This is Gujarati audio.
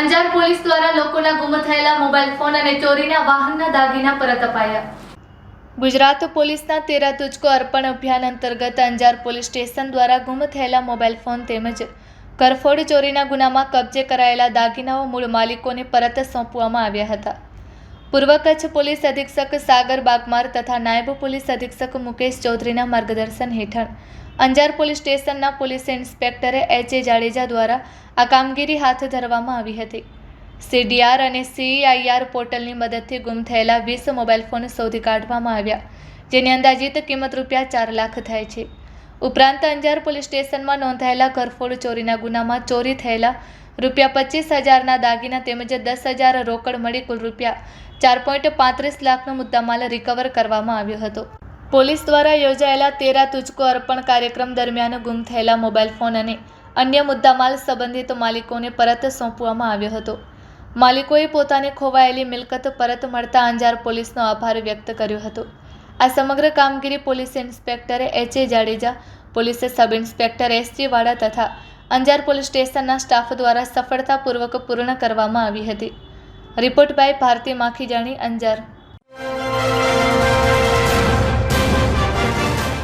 અંજાર પોલીસ દ્વારા લોકોના ગુમ થયેલા મોબાઈલ ફોન અને ચોરીના વાહનના દાગીના પરત અપાયા। ગુજરાત પોલીસના 13 તુજકો અર્પણ અભિયાન અંતર્ગત અંજાર પોલીસ સ્ટેશન દ્વારા ગુમ થયેલા મોબાઈલ ફોન તેમજ કરફોડ ચોરીના ગુનામાં કબજે કરાયેલા દાગીનાઓ મૂળ માલિકોને પરત સોંપવામાં આવ્યા હતા। પૂર્વ કચ્છ પોલીસ અધિક્ષક સાગર બાગમાર તથા નાયબ પોલીસ અધિક્ષક મુકેશ ચૌધરીના માર્ગદર્શન હેઠળ અંજાર પોલીસ સ્ટેશનના પોલીસ ઇન્સ્પેક્ટર એચ.એ. જાડેજા દ્વારા આ કામગીરી હાથ ધરવામાં આવી હતી। CDR અને CEIR પોર્ટલની મદદથી ગુમ થયેલા 20 મોબાઈલ ફોન શોધી કાઢવામાં આવ્યા, જેની અંદાજિત કિંમત ₹4 લાખ થાય છે। ઉપરાંત અંજાર પોલીસ સ્ટેશનમાં નોંધાયેલા ઘરફોડ ચોરીના ગુનામાં ચોરી થયેલા ₹25,000ના દાગીના તેમજ 10,000 રોકડ મળી કુલ ₹4.35 લાખનો મુદ્દામાલ રિકવર કરવામાં આવ્યો હતો। પોલીસ દ્વારા યોજાયેલા 13 તુજકો અર્પણ કાર્યક્રમ દરમિયાન ગુમ થયેલા મોબાઈલ ફોન અને અન્ય મુદ્દામાલ સંબંધિત માલિકોને પરત સોંપવામાં આવ્યો હતો। માલિકોએ પોતાને ખોવાયેલી મિલકત પરત મળતા અંજાર પોલીસનો આભાર વ્યક્ત કર્યો હતો। આ સમગ્ર કામગીરી police inspector H A. Jadeja, police sub inspector S.G. Vada તથા અંજાર પોલીસ સ્ટેશનના સ્ટાફ દ્વારા સફળતાપૂર્વક પૂર્ણ કરવામાં આવી હતી। Report by Bharati Makhijani, Anjar.